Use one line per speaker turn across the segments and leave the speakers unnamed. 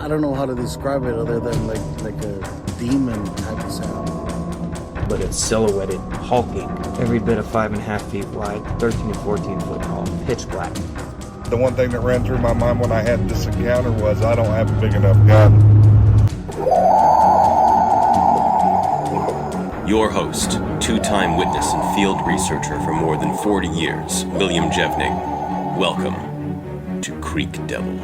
I don't know how to describe it other than like a demon type of sound.
But it's silhouetted, hulking, every bit of 5.5 feet wide, 13 to 14 foot tall, pitch black.
The one thing that ran through my mind when I had this encounter was I don't have a big enough gun.
Your host, two-time witness and field researcher for more than 40 years, William Jevning. Welcome to Creek Devil.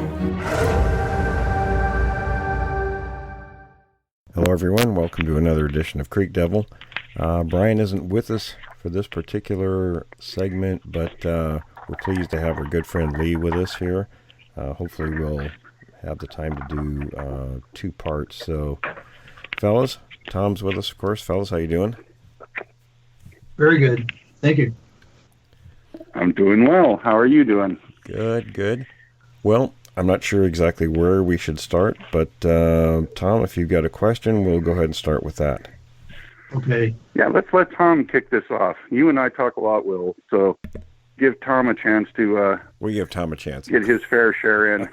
Hello everyone, welcome to another edition of Creek Devil. Brian isn't with us for this particular segment, but we're pleased to have our good friend Lee with us here. Hopefully we'll have the time to do 2 parts. So, fellas, Tom's with us, of course. Fellas, how you doing?
Very good. Thank you.
I'm doing well. How are you doing?
Good, good. Well, I'm not sure exactly where we should start, but Tom, if you've got a question, we'll go ahead and start with that.
Okay.
Yeah, let's let Tom kick this off. You and I talk a lot, Will, so give Tom a chance to
we give Tom a chance.
Get his fair share in.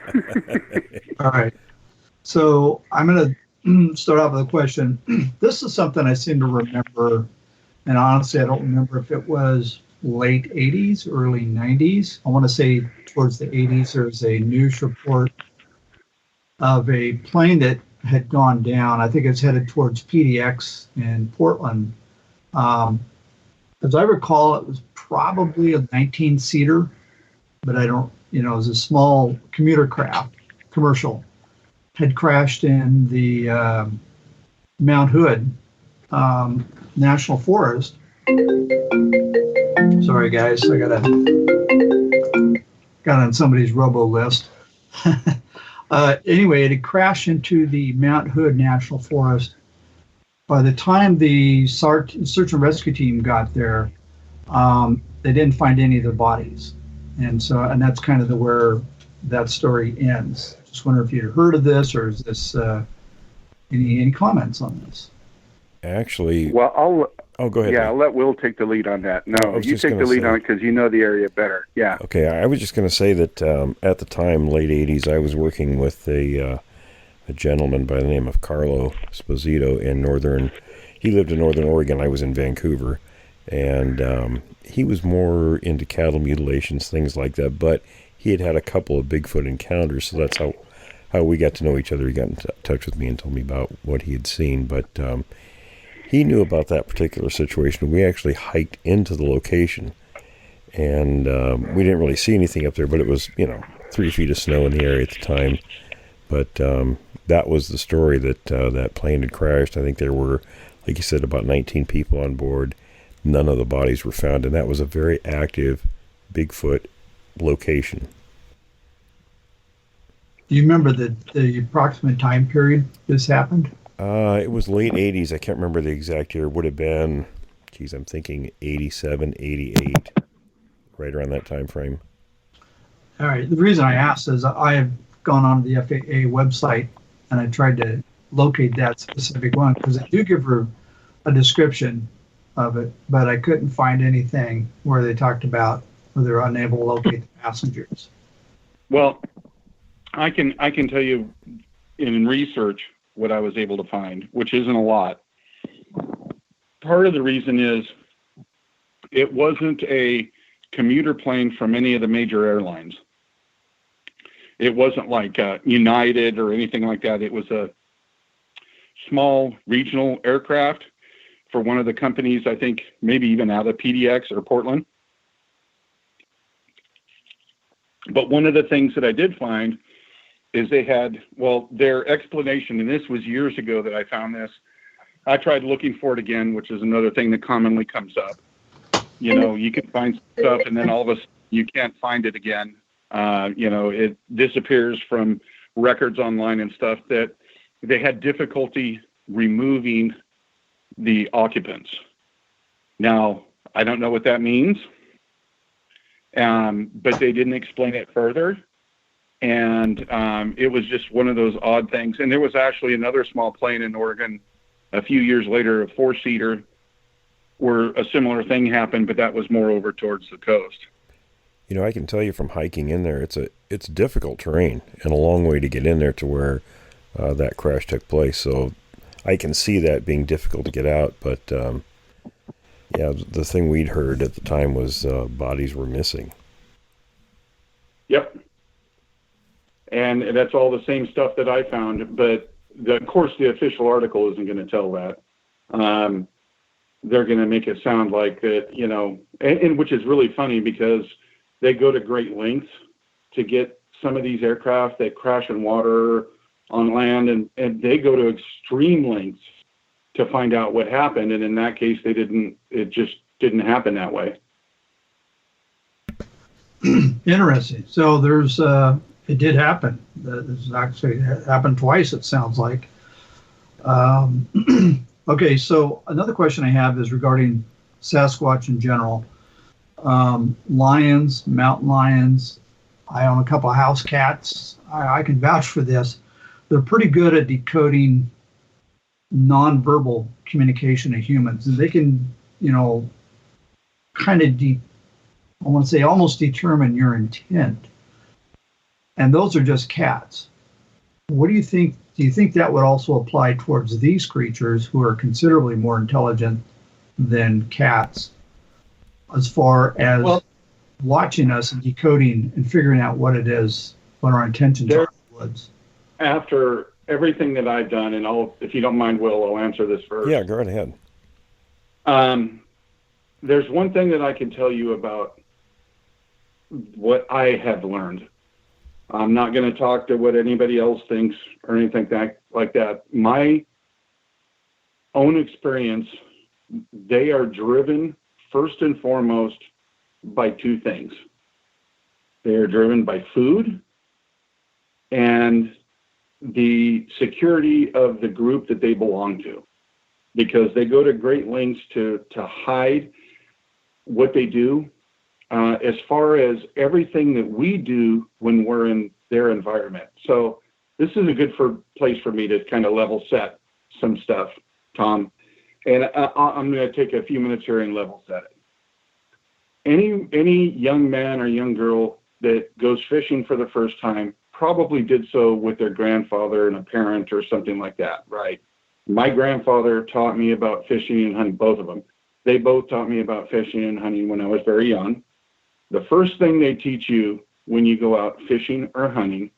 All right. So I'm going to start off with a question. This is something I seem to remember, and honestly, I don't remember if it was late 80s, early 90s. I want to say towards the 80s, there's a news report of a plane that had gone down. I think it's headed towards PDX in Portland. As I recall, it was probably a 19-seater, but I don't, it was a small commuter craft, commercial, had crashed in the Mount Hood National Forest. Sorry, guys, I got on somebody's robo list. Anyway, it had crashed into the Mount Hood National Forest. By the time the search and rescue team got there, they didn't find any of the bodies, and that's kind of where that story ends. Just wonder if you'd heard of this, or is this any comments on this?
Actually,
well,
go ahead.
Yeah,
Lee.
I'll let Will take the lead on that. No, you take the lead on it because you know the area better. Yeah.
Okay, I was just going to say that at the time, late 80s, I was working with a gentleman by the name of Carlo Esposito he lived in northern Oregon. I was in Vancouver, and he was more into cattle mutilations, things like that, but he had a couple of Bigfoot encounters, so that's how we got to know each other. He got in touch with me and told me about what he had seen, but he knew about that particular situation. We actually hiked into the location, and we didn't really see anything up there, but it was, 3 feet of snow in the area at the time. But that was the story that that plane had crashed. I think there were, like you said, about 19 people on board. None of the bodies were found, and that was a very active Bigfoot location.
Do you remember the approximate time period this happened?
It was late 80s. I can't remember the exact year. It would have been, I'm thinking 87, 88, right around that time frame.
All right. The reason I asked is I have gone on the FAA website and I tried to locate that specific one because they do give her a description of it, but I couldn't find anything where they talked about where they're unable to locate the passengers.
Well, I can tell you in research what I was able to find, which isn't a lot. Part of the reason is it wasn't a commuter plane from any of the major airlines. It wasn't like United or anything like that. It was a small regional aircraft for one of the companies, I think maybe even out of PDX or Portland. But one of the things that I did find is they had, their explanation, and this was years ago that I found this. I tried looking for it again, which is another thing that commonly comes up. You can find stuff and then all of a sudden you can't find it again. It disappears from records online and stuff, that they had difficulty removing the occupants. Now, I don't know what that means, but they didn't explain it further. And it was just one of those odd things. And there was actually another small plane in Oregon a few years later, a 4-seater, where a similar thing happened, but that was more over towards the coast.
I can tell you from hiking in there, it's difficult terrain and a long way to get in there to where that crash took place. So I can see that being difficult to get out, but yeah, the thing we'd heard at the time was bodies were missing.
Yep. And that's all the same stuff that I found, but of course the official article isn't going to tell that. They're going to make it sound like that, you know, and which is really funny because they go to great lengths to get some of these aircraft that crash in water, on land, and they go to extreme lengths to find out what happened. And in that case, it just didn't happen that way.
Interesting. So it did happen. This actually happened twice, it sounds like. Okay, so another question I have is regarding Sasquatch in general. Lions, mountain lions. I own a couple of house cats. I can vouch for this. They're pretty good at decoding nonverbal communication of humans. And they can, you know, kind of, I want to say almost determine your intent. And those are just cats. What do you think? Do you think that would also apply towards these creatures who are considerably more intelligent than cats as far as watching us and decoding and figuring out what it is, what our intentions are in the woods?
After everything that I've done, and if you don't mind, Will, I'll answer this first.
Yeah, go right ahead.
There's one thing that I can tell you about what I have learned. I'm not going to talk to what anybody else thinks or anything like that. My own experience, they are driven first and foremost by two things. They are driven by food and the security of the group that they belong to, because they go to great lengths to hide what they do. As far as everything that we do when we're in their environment. So this is a good place for me to kind of level set some stuff, Tom. And I'm going to take a few minutes here and level set it. Any young man or young girl that goes fishing for the first time probably did so with their grandfather and a parent or something like that, right? My grandfather taught me about fishing and hunting, both of them. They both taught me about fishing and hunting when I was very young. The first thing they teach you when you go out fishing or hunting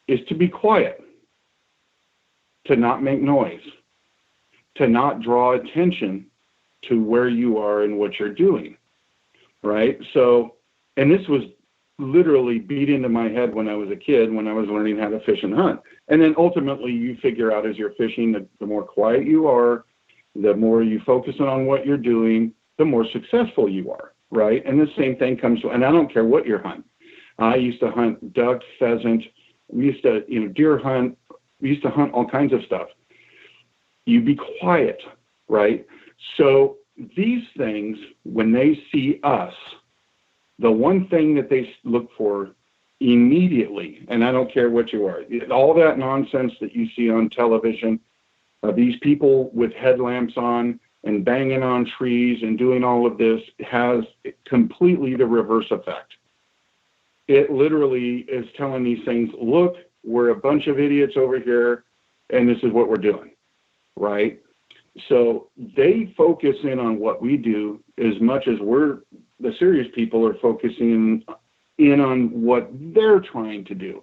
is to be quiet, to not make noise, to not draw attention to where you are and what you're doing, right? So, and this was literally beat into my head when I was a kid, when I was learning how to fish and hunt. And then ultimately you figure out as you're fishing, the more quiet you are, the more you focus on what you're doing, the more successful you are, right? And the same thing comes to, and I don't care what you're hunting. I used to hunt duck, pheasant. We used to, deer hunt. We used to hunt all kinds of stuff. You be quiet, right? So these things, when they see us, the one thing that they look for immediately, and I don't care what you are, all that nonsense that you see on television, these people with headlamps on and banging on trees and doing all of this has completely the reverse effect. It literally is telling these things, look, we're a bunch of idiots over here, and this is what we're doing, right? So they focus in on what we do as much as the serious people are focusing in on what they're trying to do.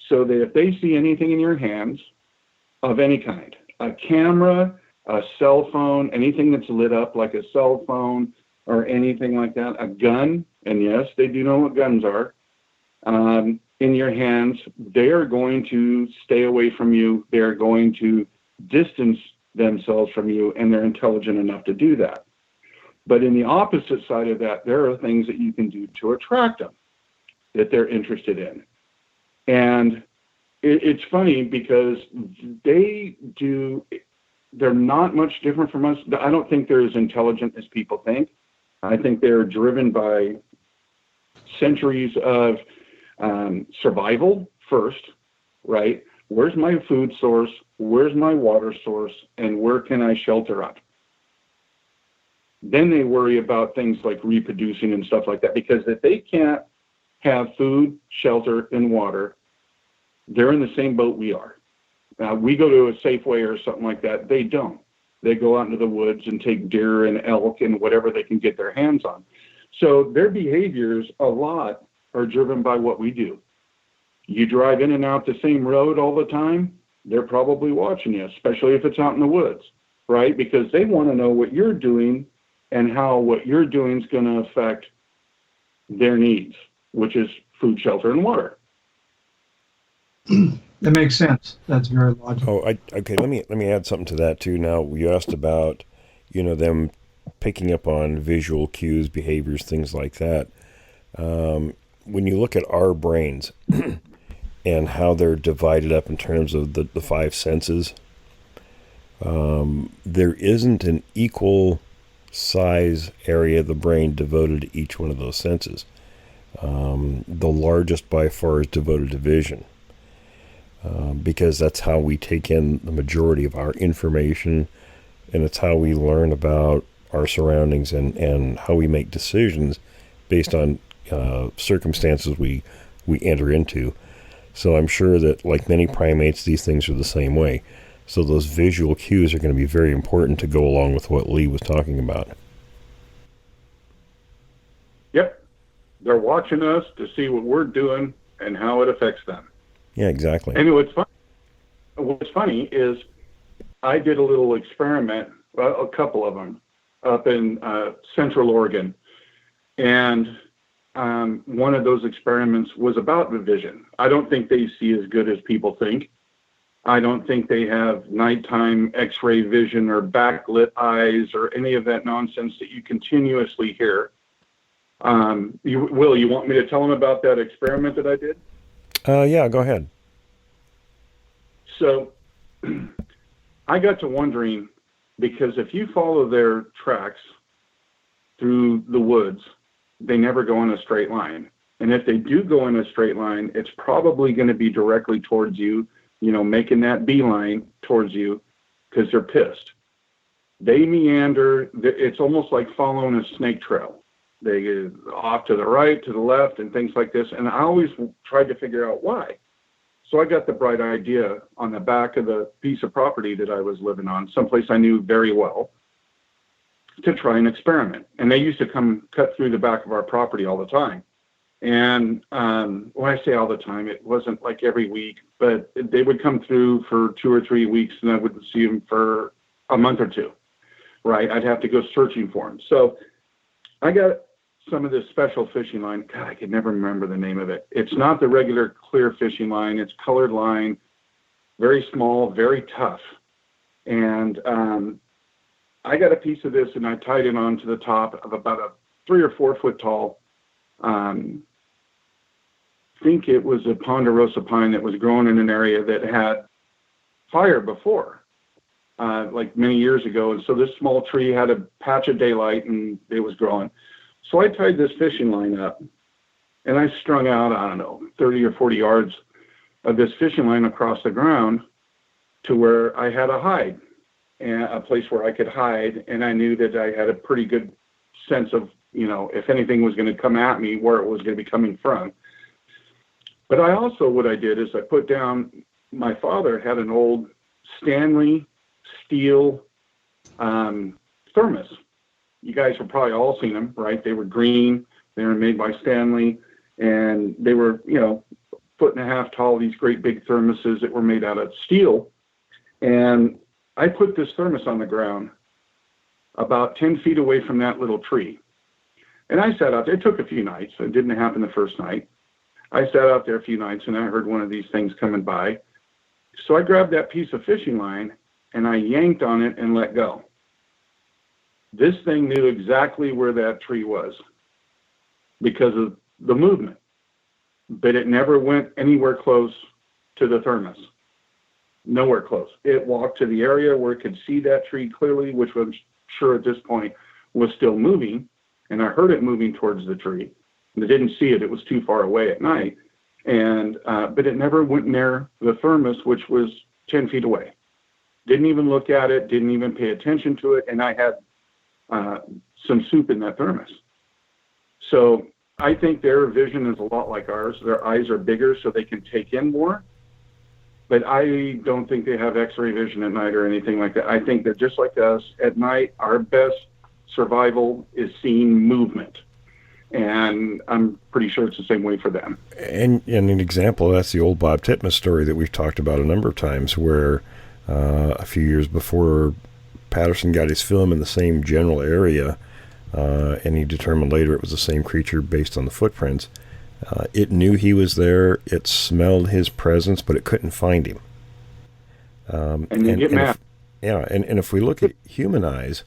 So that if they see anything in your hands of any kind, a camera, a cell phone, anything that's lit up like a cell phone or anything like that, a gun, and yes, they do know what guns are, in your hands, they are going to stay away from you. They're going to distance themselves from you, and they're intelligent enough to do that. But in the opposite side of that, there are things that you can do to attract them that they're interested in. And it's funny because they're not much different from us. I don't think they're as intelligent as people think. I think they're driven by centuries of survival first, right? Where's my food source? Where's my water source? And where can I shelter up? Then they worry about things like reproducing and stuff like that, because if they can't have food, shelter, and water, they're in the same boat we are. We go to a Safeway or something like that. They don't. They go out into the woods and take deer and elk and whatever they can get their hands on. So their behaviors a lot are driven by what we do. You drive in and out the same road all the time, they're probably watching you, especially if it's out in the woods, right? Because they want to know what you're doing and how what you're doing is going to affect their needs, which is food, shelter, and water.
That makes sense. That's very logical.
Okay. Let me add something to that too. Now, you asked about, them picking up on visual cues, behaviors, things like that. When you look at our brains and how they're divided up in terms of the five senses, there isn't an equal size area of the brain devoted to each one of those senses. The largest by far is devoted to vision. Because that's how we take in the majority of our information, and it's how we learn about our surroundings and how we make decisions based on circumstances we enter into. So I'm sure that, like many primates, these things are the same way. So those visual cues are going to be very important to go along with what Lee was talking about.
Yep. They're watching us to see what we're doing and how it affects them.
Yeah, exactly.
And what's funny is I did a little experiment, a couple of them, up in Central Oregon. And one of those experiments was about the vision. I don't think they see as good as people think. I don't think they have nighttime X-ray vision or backlit eyes or any of that nonsense that you continuously hear. You want me to tell them about that experiment that I did?
Yeah, go ahead.
So I got to wondering, because if you follow their tracks through the woods, they never go in a straight line. And if they do go in a straight line, it's probably going to be directly towards you, making that beeline towards you because they're pissed. They meander. It's almost like following a snake trail. They get off to the right, to the left, and things like this. And I always tried to figure out why. So I got the bright idea on the back of the piece of property that I was living on, someplace I knew very well, to try an experiment. And they used to come cut through the back of our property all the time. And when I say all the time, it wasn't like every week, but they would come through for 2 or 3 weeks, and I wouldn't see them for a month or two, right? I'd have to go searching for them. So I got some of this special fishing line. God, I could never remember the name of it. It's not the regular clear fishing line. It's colored line, very small, very tough. And I got a piece of this, and I tied it onto the top of about a 3 or 4 foot tall, I think it was a ponderosa pine that was growing in an area that had fire before, like many years ago. And so this small tree had a patch of daylight, and it was growing. So I tied this fishing line up, and I strung out, 30 or 40 yards of this fishing line across the ground to where I had a hide, and a place where I could hide. And I knew that I had a pretty good sense of, if anything was going to come at me, where it was going to be coming from. But what I did is I put down, my father had an old Stanley steel thermos. You guys have probably all seen them, right? They were green. They were made by Stanley, and they were, 1.5 foot tall, these great big thermoses that were made out of steel. And I put this thermos on the ground about 10 feet away from that little tree. And I sat out there. It took a few nights. It didn't happen the first night. I sat out there a few nights, and I heard one of these things coming by. So I grabbed that piece of fishing line, and I yanked on it and let go. This thing knew exactly where that tree was because of the movement, but it never went anywhere close to the thermos. Nowhere close. It walked to the area where it could see that tree clearly, which I'm sure at this point was still moving, and I heard it moving towards the tree. And I didn't see it. It was too far away at night, and but it never went near the thermos, which was 10 feet away. Didn't even look at it, didn't even pay attention to it, and I had some soup in that thermos. So I think their vision is a lot like ours. Their eyes are bigger so they can take in more. But I don't think they have X-ray vision at night or anything like that. I think that just like us, at night, our best survival is seeing movement. And I'm pretty sure it's the same way for them.
And an example, that's the old Bob Titmus story that we've talked about a number of times, where a few years before Patterson got his film in the same general area, and he determined later it was the same creature based on the footprints. It knew he was there, it smelled his presence, but it couldn't find him.
And you get mad.
And if we look at human eyes,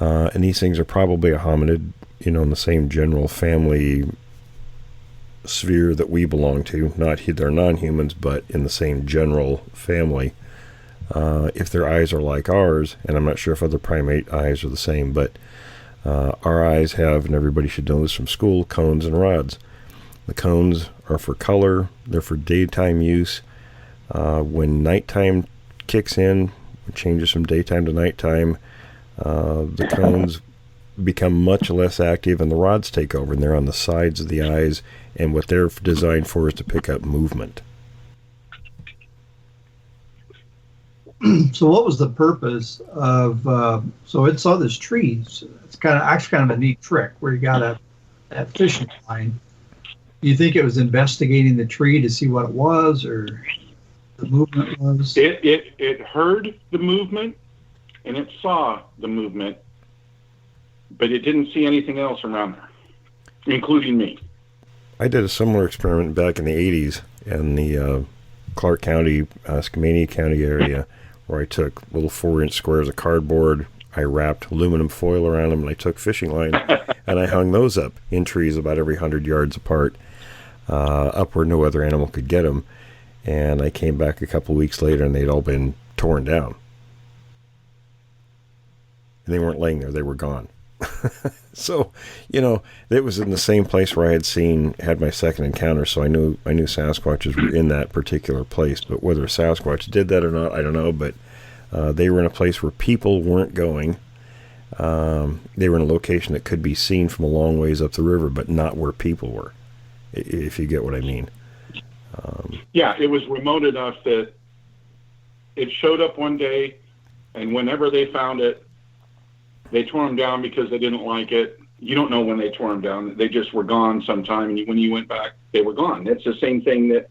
and these things are probably a hominid, in the same general family sphere that we belong to. They're non-humans, but in the same general family. If their eyes are like ours, and I'm not sure if other primate eyes are the same, but our eyes have, and everybody should know this from school, cones and rods. The cones are for color, they're for daytime use. When nighttime kicks in, it changes from daytime to nighttime, the cones become much less active and the rods take over, and they're on the sides of the eyes, and what they're designed for is to pick up movement.
So what was the purpose of, so it saw this tree. So it's actually kind of a neat trick where you got that fishing line. Do you think it was investigating the tree to see what it was, or the movement was?
It heard the movement and it saw the movement, but it didn't see anything else around there, including me.
I did a similar experiment back in the 80s in the Clark County, Skamania County area, where I took little 4-inch squares of cardboard. I wrapped aluminum foil around them, and I took fishing line, and I hung those up in trees about every 100 yards apart, up where no other animal could get them. And I came back a couple of weeks later, and they'd all been torn down. And they weren't laying there, they were gone. So, it was in the same place where I had my second encounter, so I knew Sasquatches were in that particular place. But whether a Sasquatch did that or not, I don't know. But they were in a place where people weren't going. They were in a location that could be seen from a long ways up the river, but not where people were, if you get what I mean.
Yeah, it was remote enough that it showed up one day, and whenever they found it, they tore them down because they didn't like it. You don't know when they tore them down. They just were gone sometime, and when you went back, they were gone. It's the same thing that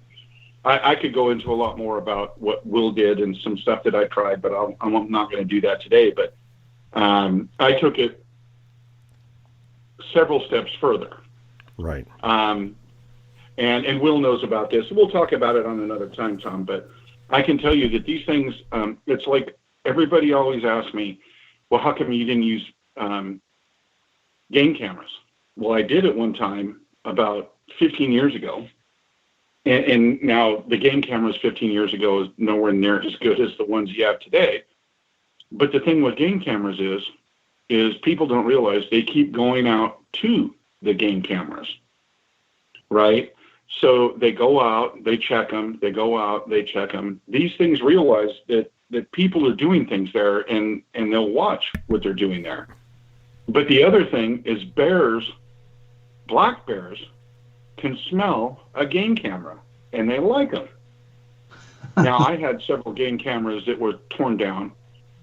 I could go into a lot more about what Will did and some stuff that I tried, but I'm not going to do that today. But I took it several steps further.
Right.
And Will knows about this. We'll talk about it on another time, Tom. But I can tell you that these things, it's like everybody always asks me, well, how come you didn't use game cameras? Well, I did at one time about 15 years ago. And now the game cameras 15 years ago is nowhere near as good as the ones you have today. But the thing with game cameras is people don't realize they keep going out to the game cameras, right? So they go out, they check them, they go out, they check them. These things realize that people are doing things there, and they'll watch what they're doing there. But the other thing is black bears, can smell a game camera, and they like them. Now, I had several game cameras that were torn down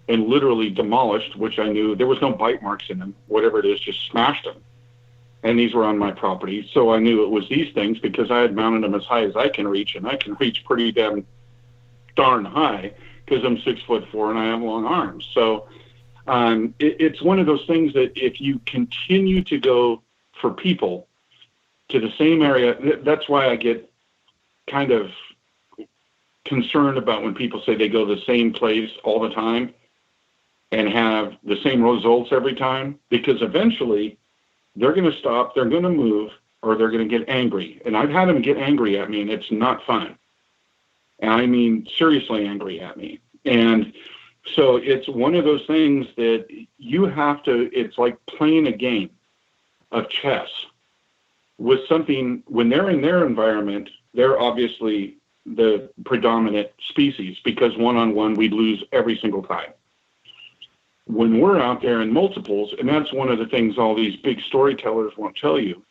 and literally demolished, which I knew there was no bite marks in them. Whatever it is, just smashed them. And these were on my property, so I knew it was these things because I had mounted them as high as I can reach, and I can reach pretty darn high because I'm 6'4" and I have long arms. So it's one of those things that if you continue to go for people to the same area, that's why I get kind of concerned about when people say they go to the same place all the time and have the same results every time, because eventually they're going to stop, they're going to move, or they're going to get angry. And I've had them get angry at me, and it's not fun. And I mean seriously angry at me. And so it's one of those things that you have to, it's like playing a game of chess with something. When they're in their environment, they're obviously the predominant species, because one-on-one we'd lose every single time. When we're out there in multiples, and that's one of the things all these big storytellers won't tell you,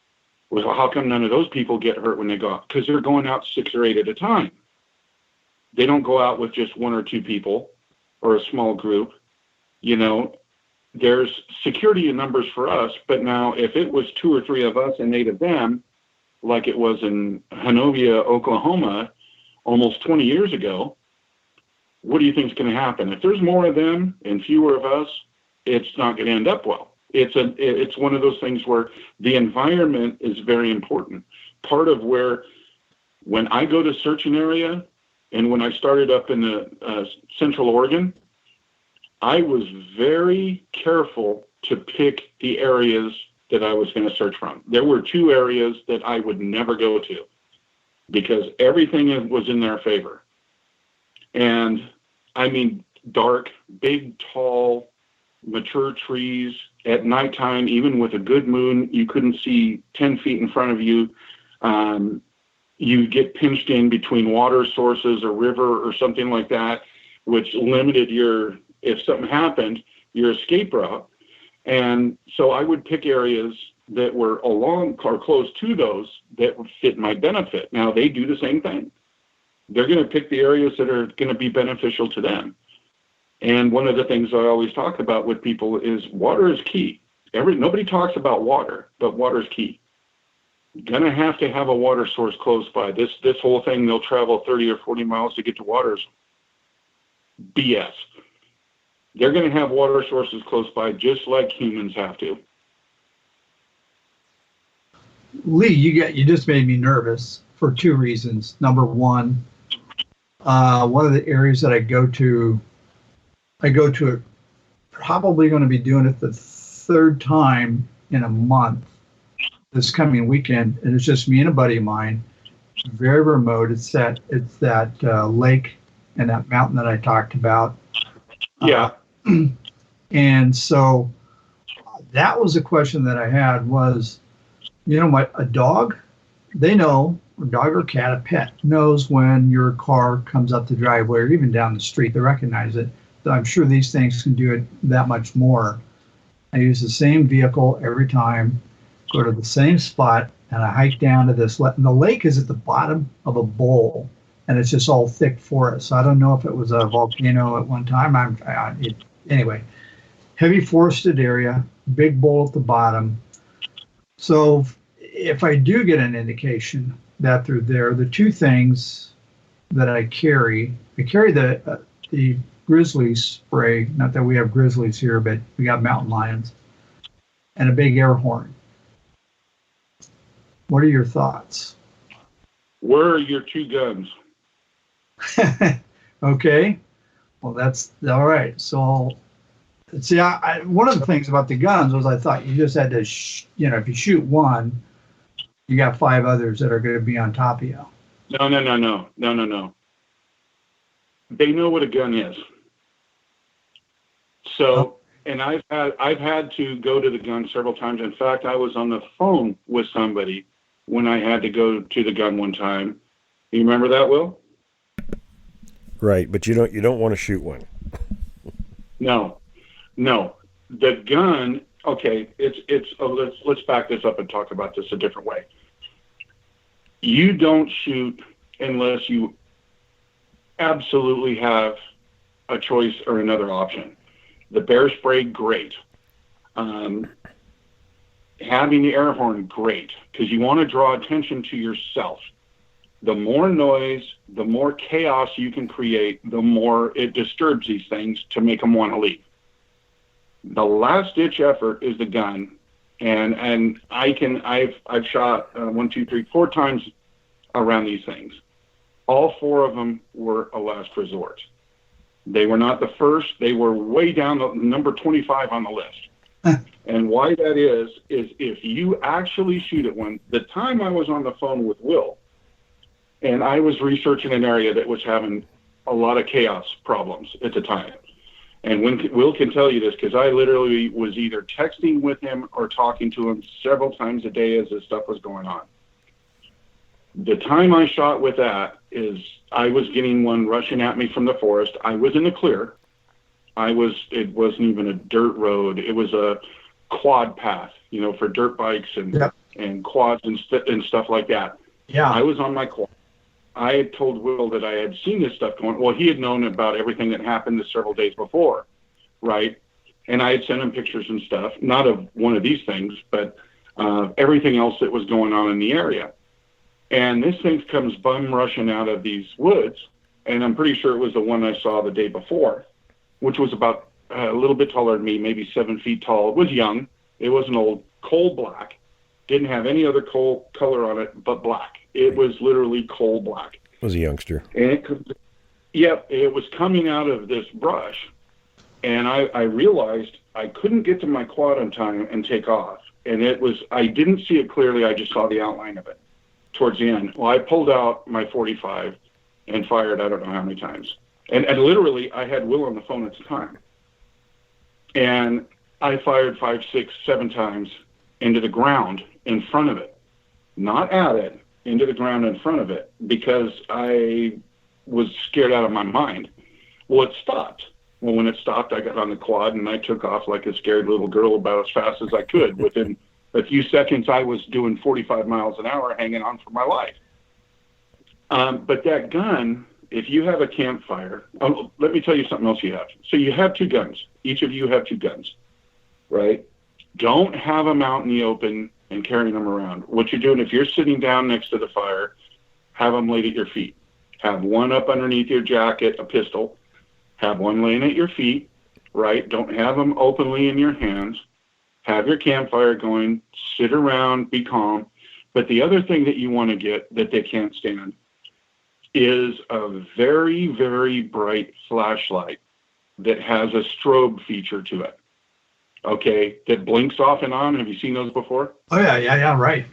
was, well, how come none of those people get hurt when they go out? Because they're going out 6 or 8 at a time. They don't go out with just 1 or 2 people or a small group. You know, there's security in numbers for us, but now if it was 2 or 3 of us and 8 of them, like it was in Honovia, Oklahoma, almost 20 years ago, what do you think is going to happen? If there's more of them and fewer of us, it's not going to end up well. It's one of those things where the environment is very important. Part of where, when I go to search an area, and when I started up in the Central Oregon, I was very careful to pick the areas that I was going to search from. There were 2 areas that I would never go to because everything was in their favor. And I mean, dark, big, tall, mature trees. At nighttime, even with a good moon, you couldn't see 10 feet in front of you. You get pinched in between water sources, a river or something like that, which limited your, if something happened, your escape route. And so I would pick areas that were along or close to those that would fit my benefit. Now, they do the same thing. They're going to pick the areas that are going to be beneficial to them. And one of the things I always talk about with people is water is key. Nobody talks about water, but water is key. Going to have a water source close by. This whole thing, they'll travel 30 or 40 miles to get to water is BS. They're going to have water sources close by just like humans have to.
Lee, you just made me nervous for 2 reasons. Number one of the areas that I go to it probably going to be doing it the 3rd time in a month this coming weekend, and it's just me and a buddy of mine. Very remote. It's that lake and that mountain that I talked about.
Yeah.
And so that was a question that I had was, you know, a dog, they know, a dog or cat, a pet, knows when your car comes up the driveway or even down the street. They recognize it. I'm sure these things can do it that much more. I use the same vehicle every time, go to the same spot, and I hike down to this. And the lake is at the bottom of a bowl, and it's just all thick forest. So I don't know if it was a volcano at one time. Anyway, heavy forested area, big bowl at the bottom. So if I do get an indication that they're there, the 2 things that I carry the grizzly spray, not that we have grizzlies here, but we got mountain lions, and a big air horn. What are your thoughts?
Where are your 2 guns?
Okay. Well, that's all right. So, see, one of the things about the guns was I thought you just had to, if you shoot one, you got 5 others that are going to be on top of you.
No. They know what a gun is. So, and I've had to go to the gun several times. In fact, I was on the phone with somebody when I had to go to the gun one time. You remember that, Will?
Right, but you don't want to shoot one.
No. The gun. Okay, let's back this up and talk about this a different way. You don't shoot unless you absolutely have a choice or another option. The bear spray, great. Having the air horn, great, because you want to draw attention to yourself. The more noise, the more chaos you can create, the more it disturbs these things to make them want to leave. The last ditch effort is the gun, and I've shot 1, 2, 3, 4 times around these things. All 4 of them were a last resort. They were not the first. They were way down the number 25 on the list. And why that is if you actually shoot at one, the time I was on the phone with Will, and I was researching an area that was having a lot of chaos problems at the time. And Will can tell you this, because I literally was either texting with him or talking to him several times a day as this stuff was going on. The time I shot with that is I was getting one rushing at me from the forest. I was in the clear. It wasn't even a dirt road. It was a quad path, for dirt bikes and quads and stuff like that.
Yeah.
I was on my quad. I had told Will that I had seen this stuff going. Well, he had known about everything that happened the several days before, right? And I had sent him pictures and stuff, not of one of these things, but everything else that was going on in the area. And this thing comes bum rushing out of these woods, and I'm pretty sure it was the one I saw the day before, which was about a little bit taller than me, maybe 7 feet tall. It was young. It wasn't old. Coal black. Didn't have any other color on it but black. It was literally coal black.
It was a youngster.
And it was coming out of this brush. And I realized I couldn't get to my quad on time and take off. And I didn't see it clearly. I just saw the outline of it towards the end. Well, I pulled out my 45 and fired I don't know how many times. And literally, I had Will on the phone at the time. And I fired 5, 6, 7 times into the ground in front of it. Not at it, into the ground in front of it, because I was scared out of my mind. Well, it stopped. Well, when it stopped, I got on the quad and I took off like a scared little girl about as fast as I could. Within a few seconds, I was doing 45 miles an hour, hanging on for my life. But that gun, if you have a campfire, let me tell you something else you have. So you have 2 guns. Each of you have 2 guns, right? Don't have them out in the open and carrying them around. What you're doing, if you're sitting down next to the fire, have them laid at your feet. Have one up underneath your jacket, a pistol. Have one laying at your feet, right? Don't have them openly in your hands. Have your campfire going. Sit around, be calm. But the other thing that you want to get that they can't stand is a very, very bright flashlight that has a strobe feature to it. Okay, that blinks off and on. Have you seen those before?
Oh, yeah, right.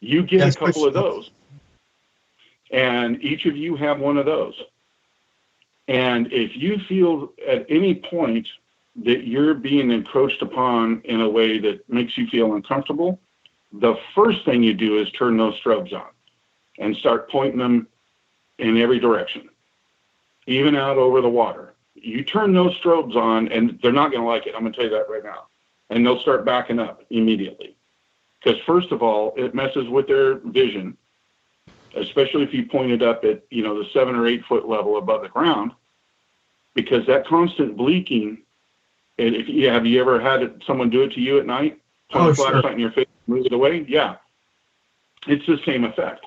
You get a couple of those. And each of you have one of those. And if you feel at any point that you're being encroached upon in a way that makes you feel uncomfortable, the first thing you do is turn those strobes on and start pointing them in every direction, even out over the water. You turn those strobes on, and they're not going to like it. I'm going to tell you that right now. And they'll start backing up immediately. Because first of all, it messes with their vision, especially if you point it up at, the 7 or 8 foot level above the ground, because that constant blinking, and have you ever had someone do it to you at night? Point a flashlight in your face, move it away? Yeah. It's the same effect.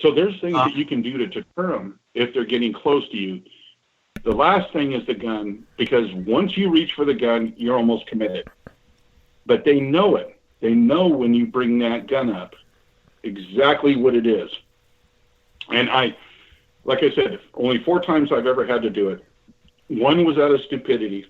So there's things that you can do to deter them if they're getting close to you. The last thing is the gun, because once you reach for the gun, you're almost committed. But they know it. They know when you bring that gun up exactly what it is. And like I said, only 4 times I've ever had to do it. One was out of stupidity.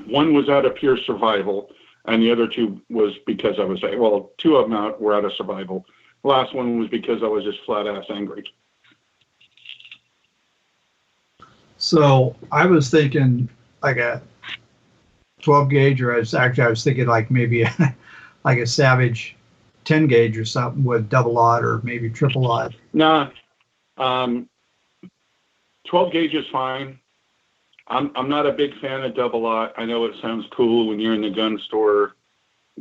One was out of pure survival. And the other 2 was because I was, 2 of them were out of survival. The last one was because I was just flat ass angry.
So I was thinking like a 12 gauge, or I was thinking like maybe like a Savage 10 gauge or something with double aught or maybe triple aught.
Nah, 12 gauge is fine. I'm not a big fan of double aught. I know it sounds cool when you're in the gun store.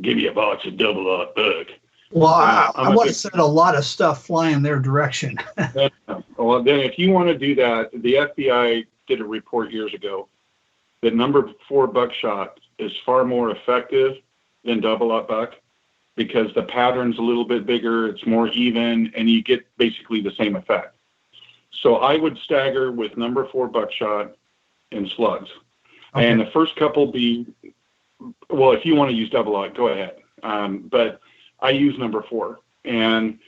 Give me a box of double aught buck.
Well, I want to send a lot of stuff flying their direction.
Well, then if you want to do that, the FBI did a report years ago that number 4 buckshot is far more effective than double aught buck because the pattern's a little bit bigger, it's more even, and you get basically the same effect. So I would stagger with number 4 buckshot and slugs. Okay. And the first couple if you want to use double aught, go ahead. But I use number 4. And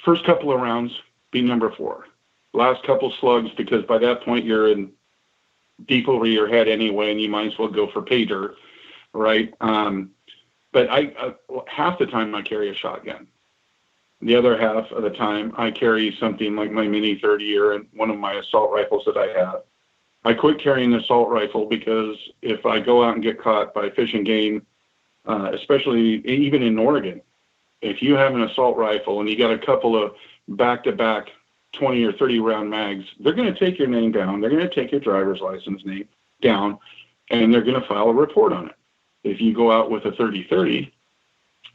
first couple of rounds, be number 4. Last couple slugs, because by that point you're in deep over your head anyway, and you might as well go for pay dirt, right? But half the time I carry a shotgun. The other half of the time I carry something like my Mini 30 or one of my assault rifles that I have. I quit carrying the assault rifle because if I go out and get caught by fish and game, especially even in Oregon, if you have an assault rifle and you got a couple of back-to-back 20 or 30 round mags, they're going to take your name down. They're going to take your driver's license name down, and they're going to file a report on it. If you go out with a 30-30,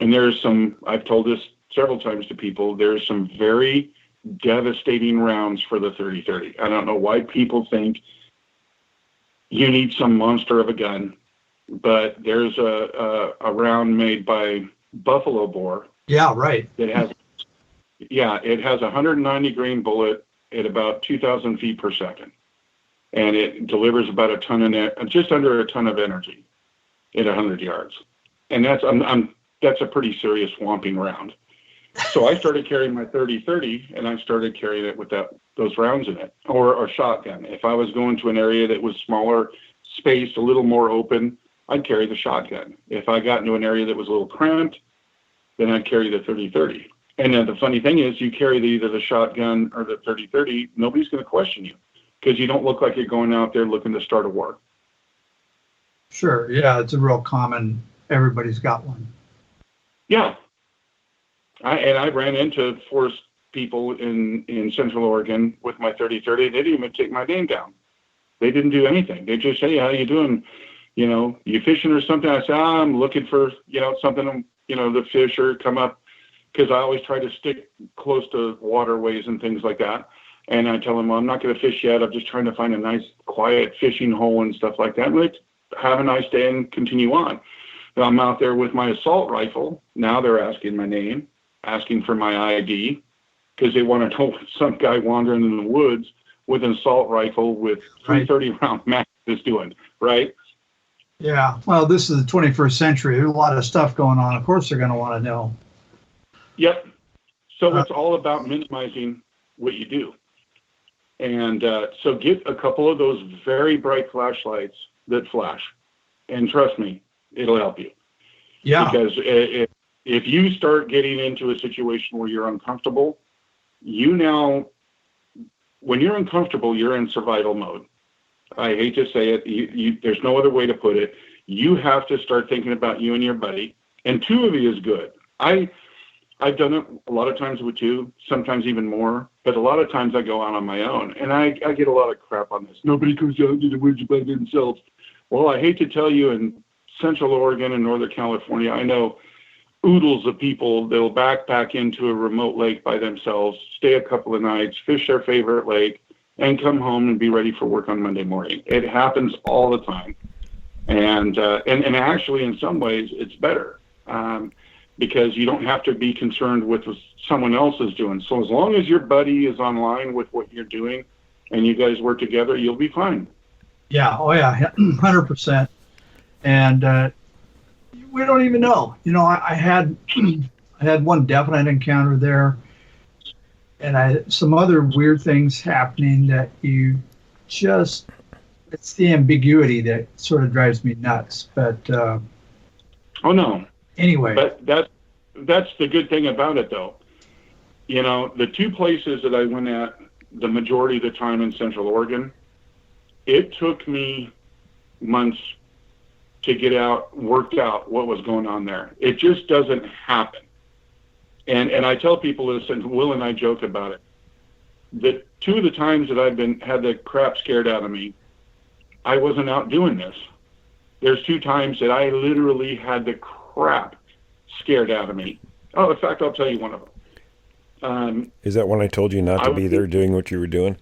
And there's some, I've told this several times to people, there's some very devastating rounds for the 30-30. I don't know why people think you need some monster of a gun, but there's a round made by Buffalo Bore.
Yeah, right.
It has a 190 grain bullet at about 2,000 feet per second, and it delivers about just under a ton of energy at 100 yards, and that's a pretty serious swamping round. So I started carrying my 30-30, and I started carrying it with those rounds in it, or a shotgun. If I was going to an area that was smaller, spaced, a little more open, I'd carry the shotgun. If I got into an area that was a little cramped, then I'd carry the 30-30. And then the funny thing is, you carry either the shotgun or the 30-30, nobody's going to question you because you don't look like you're going out there looking to start a war.
Sure. Yeah, it's a real common, everybody's got one.
Yeah. I ran into forest people in Central Oregon with my 30-30. They didn't even take my name down. They didn't do anything. They just say, how you doing? You fishing or something? I said, I'm looking for, something, the fish or come up. Because I always try to stick close to waterways and things like that. And I tell them, well, I'm not going to fish yet. I'm just trying to find a nice, quiet fishing hole and stuff like that. And have a nice day and continue on. And I'm out there with my assault rifle. Now they're asking my name, asking for my ID, because they want to know what some guy wandering in the woods with an assault rifle with 330-round mag is doing, right?
Yeah. Well, this is the 21st century. There's a lot of stuff going on. Of course they're going to want to know.
Yep. So it's all about minimizing what you do. And so get a couple of those very bright flashlights that flash. And trust me, it'll help you.
Yeah.
Because if you start getting into a situation where you're uncomfortable, when you're uncomfortable, you're in survival mode. I hate to say it. There's no other way to put it. You have to start thinking about you and your buddy. And two of you is good. I've done it a lot of times with two, sometimes even more, but a lot of times I go out on my own, and I get a lot of crap on this. Nobody comes out to the woods by themselves. Well, I hate to tell you, in Central Oregon and Northern California, I know oodles of people that'll backpack into a remote lake by themselves, stay a couple of nights, fish their favorite lake, and come home and be ready for work on Monday morning. It happens all the time. And actually, in some ways, it's better. Because you don't have to be concerned with what someone else is doing. So as long as your buddy is online with what you're doing and you guys work together, you'll be fine.
Yeah. Oh, yeah. 100%. And we don't even know. I had one definite encounter there, and some other weird things happening that it's the ambiguity that sort of drives me nuts. But
oh, no.
Anyway,
but that's the good thing about it, though. The two places that I went at the majority of the time in Central Oregon, it took me months to get worked out what was going on there. It just doesn't happen. And I tell people this, and Will and I joke about it, that two of the times that I've had the crap scared out of me, I wasn't out doing this. There's two times that I literally had the crap scared out of me. Oh, in fact, I'll tell you one of them.
Is that when I told you not to be there doing what you were doing?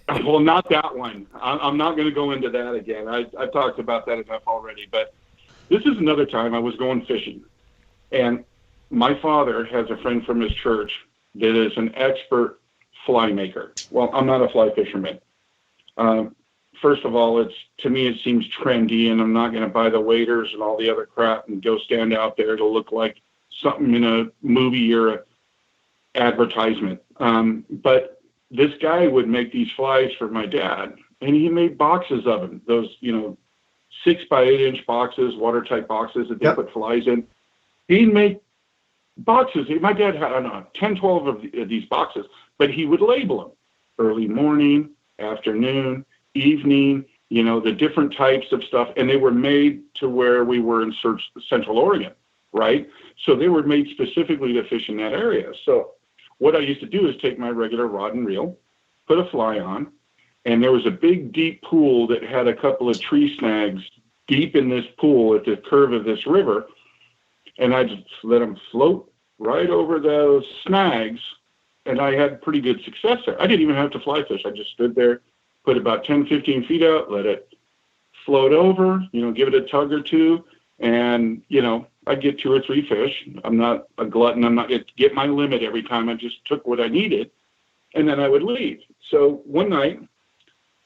Well, not that one. I'm not going to go into that again. I've talked about that enough already. But this is another time I was going fishing. And my father has a friend from his church that is an expert fly maker. Well, I'm not a fly fisherman. First of all, to me it seems trendy, and I'm not going to buy the waders and all the other crap and go stand out there to look like something in a movie or a advertisement. But this guy would make these flies for my dad, and he made boxes of them. Those 6 by 8 inch boxes, watertight boxes that they put flies in. He'd make boxes. My dad had 10, 12 of these boxes, but he would label them: early morning, afternoon, evening, the different types of stuff. And they were made to where we were in Central Oregon, right? So they were made specifically to fish in that area. So what I used to do is take my regular rod and reel, put a fly on, and there was a big, deep pool that had a couple of tree snags deep in this pool at the curve of this river. and I just let them float right over those snags, and I had pretty good success there. I didn't even have to fly fish. I just stood there, put about 10, 15 feet out, let it float over, give it a tug or two, and, I'd get 2 or 3 fish. I'm not a glutton. I'm not going to get my limit every time. I just took what I needed, and then I would leave. So one night,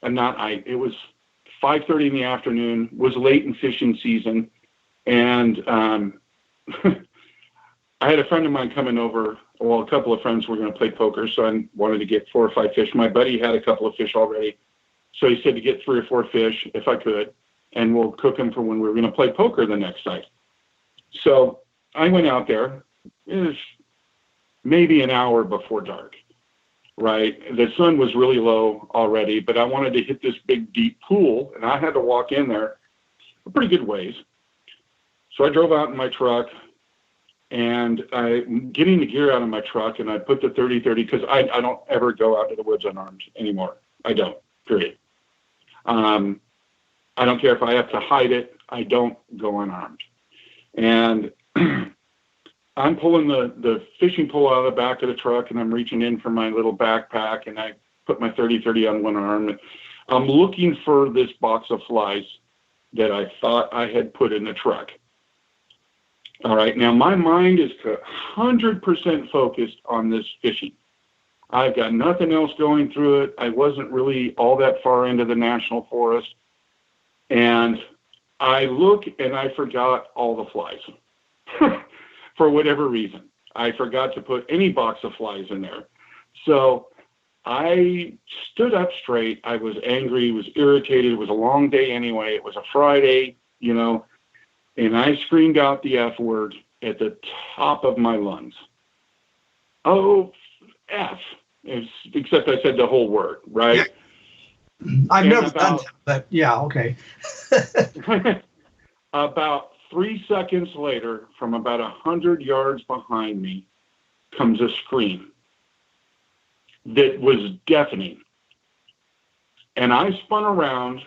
it was 5:30 in the afternoon, was late in fishing season, and I had a friend of mine coming over. Well, a couple of friends were going to play poker, so I wanted to get 4 or 5 fish. My buddy had a couple of fish already, so he said to get 3 or 4 fish if I could, and we'll cook them for when we were going to play poker the next night. So I went out there. It was maybe an hour before dark, right? The sun was really low already, but I wanted to hit this big, deep pool, and I had to walk in there a pretty good ways. So I drove out in my truck, and I'm getting the gear out of my truck, and I put the 30-30, because I don't ever go out to the woods unarmed anymore. I don't, period. I don't care if I have to hide it. I don't go unarmed. And I'm pulling the fishing pole out of the back of the truck, and I'm reaching in for my little backpack, and I put my 30-30 on one arm. And I'm looking for this box of flies that I thought I had put in the truck. All right, now my mind is 100% focused on this fishing. I've got nothing else going through it. I wasn't really all that far into the national forest. And I look, and I forgot all the flies. For whatever reason, I forgot to put any box of flies in there. So I stood up straight. I was angry, was irritated. It was a long day anyway. It was a Friday, and I screamed out the F word at the top of my lungs. Oh, F. Except I said the whole word, right?
I've never done that, but yeah, okay.
About 3 seconds later, from about 100 yards behind me, comes a scream that was deafening. And I spun around.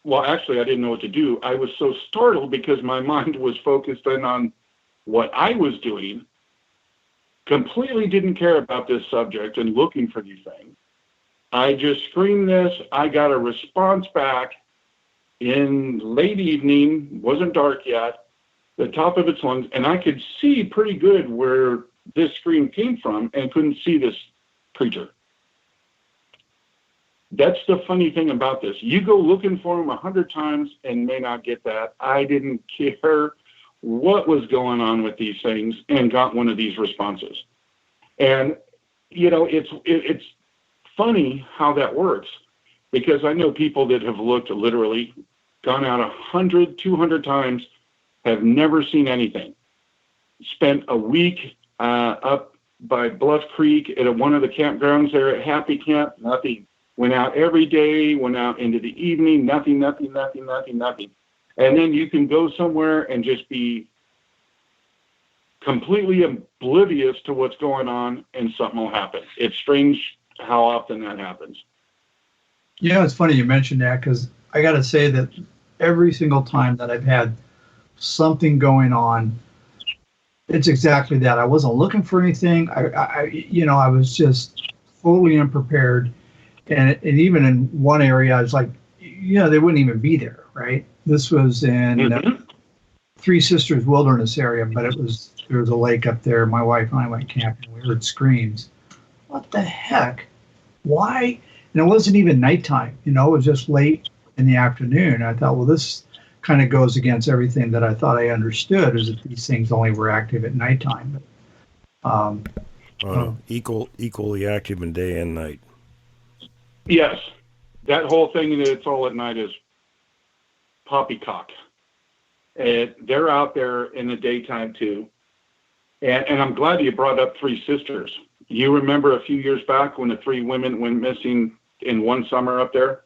Well, actually, I didn't know what to do. I was so startled because my mind was focused in on what I was doing, completely didn't care about this subject and looking for these things. I just screamed this. I got a response back in late evening, wasn't dark yet, the top of its lungs, and I could see pretty good where this scream came from and couldn't see this creature. That's the funny thing about this. You go looking for them 100 times and may not get that. I didn't care what was going on with these things and got one of these responses. And, it's funny how that works, because I know people that have looked, literally gone out 100, 200 times, have never seen anything. Spent a week up by Bluff Creek at one of the campgrounds there at Happy Camp, nothing. Went out every day, went out into the evening, nothing. And then you can go somewhere and just be completely oblivious to what's going on, and something will happen. It's strange how often that happens.
It's funny you mentioned that, because I got to say that every single time that I've had something going on, it's exactly that. I wasn't looking for anything. I was just totally unprepared. And even in one area, I was like, they wouldn't even be there, right? This was in Three Sisters Wilderness area, but there was a lake up there. My wife and I went camping. We heard screams. What the heck? Why? And it wasn't even nighttime. It was just late in the afternoon. I thought, well, this kind of goes against everything that I thought I understood, is that these things only were active at nighttime. But,
equally active in day and night.
Yes. That whole thing that it's all at night is poppycock. They're out there in the daytime too. And I'm glad you brought up Three Sisters. You remember a few years back when the 3 women went missing in one summer up there?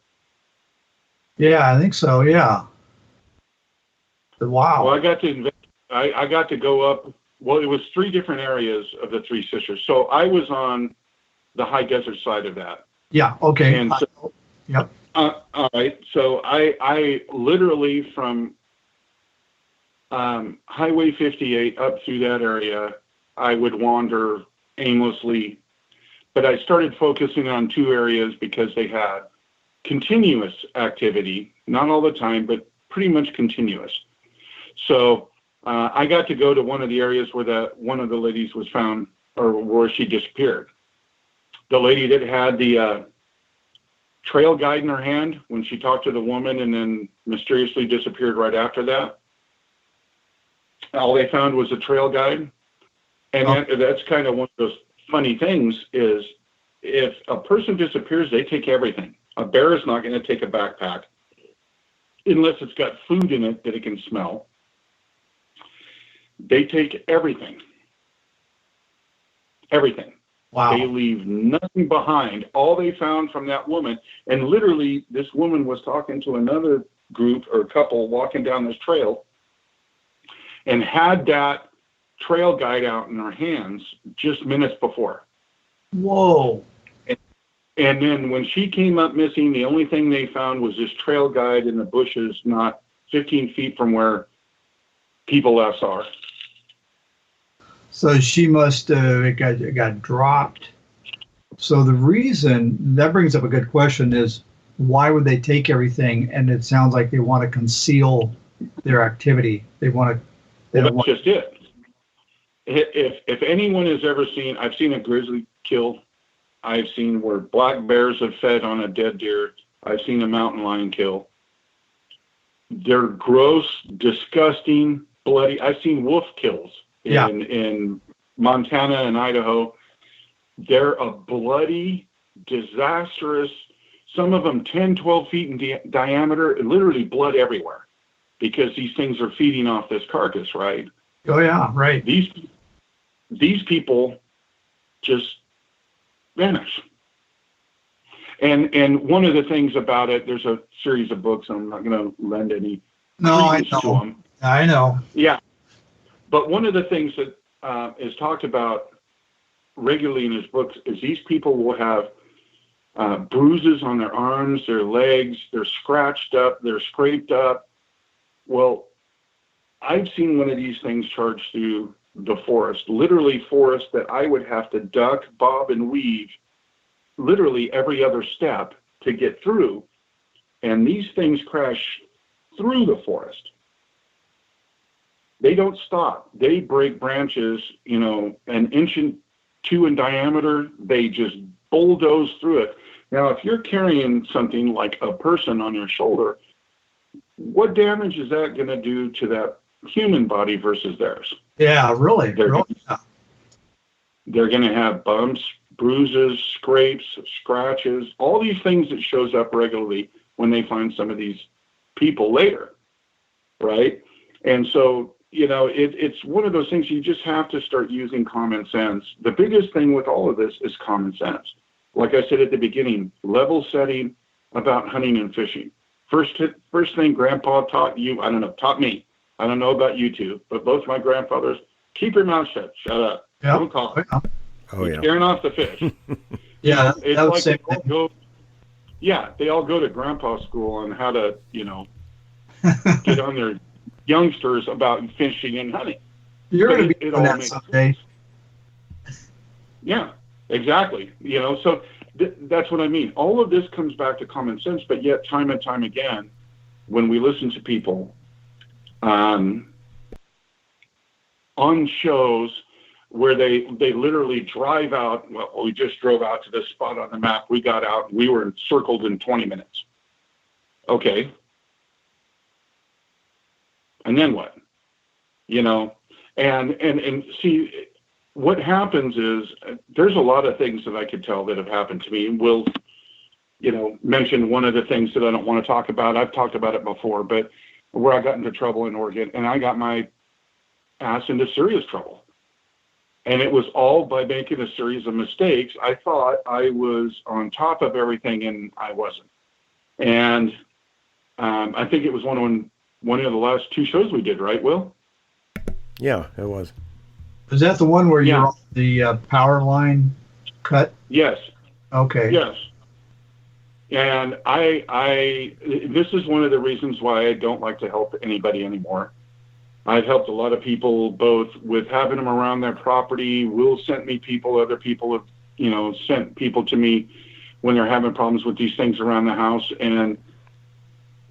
Yeah, I think so. Yeah. Wow.
Well, I got to go up. Well, it was 3 different areas of the Three Sisters. So I was on the high desert side of that.
Yeah. Okay.
And so,
yep.
All right. So I literally from Highway 58 up through that area, I would wander aimlessly. But I started focusing on 2 areas because they had continuous activity, not all the time, but pretty much continuous. So I got to go to one of the areas where one of the ladies was found, or where she disappeared. The lady that had the trail guide in her hand when she talked to the woman and then mysteriously disappeared right after that. All they found was a trail guide. And that's kind of one of those funny things is if a person disappears, they take everything. A bear is not going to take a backpack unless it's got food in it that it can smell. They take everything. Everything.
Wow.
They leave nothing behind. All they found from that woman, and literally this woman was talking to another group or couple walking down this trail and had that trail guide out in her hands just minutes before.
Whoa.
And then when she came up missing, the only thing they found was this trail guide in the bushes, not 15 feet from where people last saw her.
So she must have got dropped. So the reason, that brings up a good question, is why would they take everything? And it sounds like they want to conceal their activity. They want to.
That's just it. If anyone has ever seen, I've seen a grizzly kill. I've seen where black bears have fed on a dead deer. I've seen a mountain lion kill. They're gross, disgusting, bloody. I've seen wolf kills in Montana and Idaho. They're a bloody, disastrous, some of them 10, 12 feet in diameter, literally blood everywhere because these things are feeding off this carcass, right?
Oh, yeah, right.
These people just vanish. And one of the things about it, there's a series of books, I'm not going to lend any credence to them.
I know.
Yeah. But one of the things that is talked about regularly in his books is these people will have bruises on their arms, their legs, they're scratched up, they're scraped up. Well, I've seen one of these things charge through the forest, literally forest that I would have to duck, bob, and weave literally every other step to get through. And these things crash through the forest. They don't stop. They break branches, an inch and 2 in diameter. They just bulldoze through it. Now, if you're carrying something like a person on your shoulder, what damage is that going to do to that human body versus theirs?
Yeah, really.
They're going to have bumps, bruises, scrapes, scratches, all these things that shows up regularly when they find some of these people later, right? And so, it's one of those things you just have to start using common sense. The biggest thing with all of this is common sense. Like I said at the beginning, level setting about hunting and fishing. First thing Grandpa taught me. I don't know about you two, but both my grandfathers, keep your mouth shut. Shut up.
Yep.
Don't talk.
Oh, yeah.
Scaring off the fish.
Yeah,
it's
that
like
same
they all go to Grandpa school on how to, get on their youngsters about fishing and hunting.
You're going to be doing that someday.
Yeah, exactly. So that's what I mean. All of this comes back to common sense, but yet time and time again, when we listen to people on shows where they literally drive out, well, we just drove out to this spot on the map, we got out, we were circled in 20 minutes. Okay. And then what? And see, what happens is there's a lot of things that I could tell that have happened to me. We'll, mention one of the things that I don't want to talk about. I've talked about it before, but where I got into trouble in Oregon, and I got my ass into serious trouble. And it was all by making a series of mistakes. I thought I was on top of everything, and I wasn't. And I think it was one of the last 2 shows we did, right, Will?
Yeah, it was.
Was that the one where you're on the power line cut?
Yes.
Okay.
Yes. And this is one of the reasons why I don't like to help anybody anymore. I've helped a lot of people both with having them around their property. Will sent me people, other people have, sent people to me when they're having problems with these things around the house. And,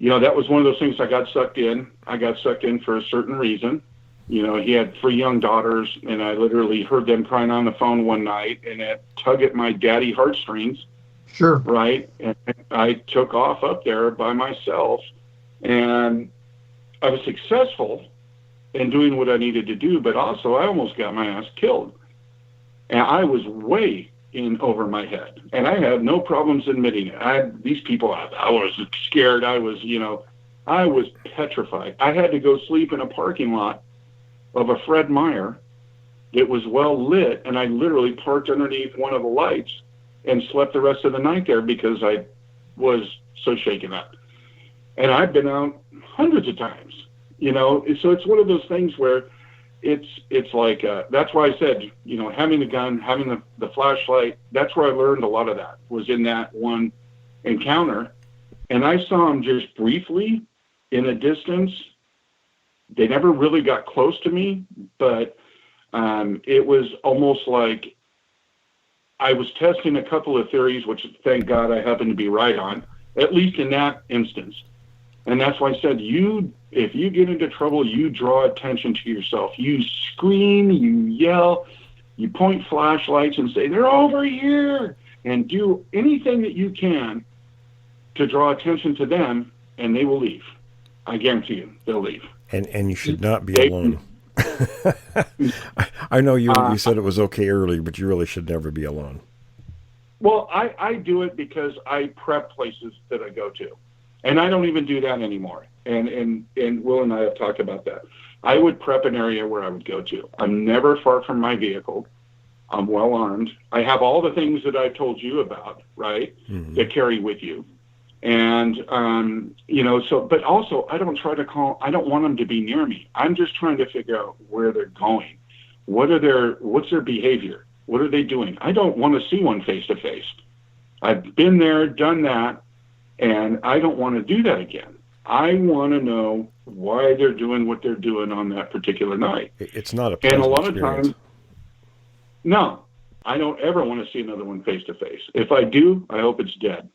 that was one of those things I got sucked in. I got sucked in for a certain reason. He had 3 young daughters, and I literally heard them crying on the phone one night, and it tugged at my daddy heartstrings.
Sure.
Right. And I took off up there by myself, and I was successful in doing what I needed to do, but also I almost got my ass killed. And I was way in over my head, and I had no problems admitting it. I was scared. I was petrified. I had to go sleep in a parking lot of a Fred Meyer that was well lit, and I literally parked underneath one of the lights and slept the rest of the night there because I was so shaken up. And I've been out hundreds of times, so it's one of those things where it's like, that's why I said, having the gun, having the flashlight, that's where I learned a lot of that, was in that one encounter. And I saw them just briefly in a distance. They never really got close to me, but it was almost like I was testing a couple of theories, which thank God I happened to be right on, at least in that instance. And that's why I said, if you get into trouble, you draw attention to yourself. You scream, you yell, you point flashlights and say, they're over here, and do anything that you can to draw attention to them, and they will leave. I guarantee you, they'll leave.
And you should not be alone. I know you said it was okay earlier, but you really should never be alone.
Well, I do it because I prep places that I go to. And I don't even do that anymore. And Will and I have talked about that. I would prep an area where I would go to. I'm never far from my vehicle. I'm well armed. I have all the things that I've told you about, right, that carry with you. And, but also I don't want them to be near me. I'm just trying to figure out where they're going. What's their behavior? What are they doing? I don't want to see one face to face. I've been there, done that, and I don't want to do that again. I want to know why they're doing what they're doing on that particular night.
It's not a
pleasant
experience.
And a lot of times, no, I don't ever want to see another one face to face. If I do, I hope it's dead.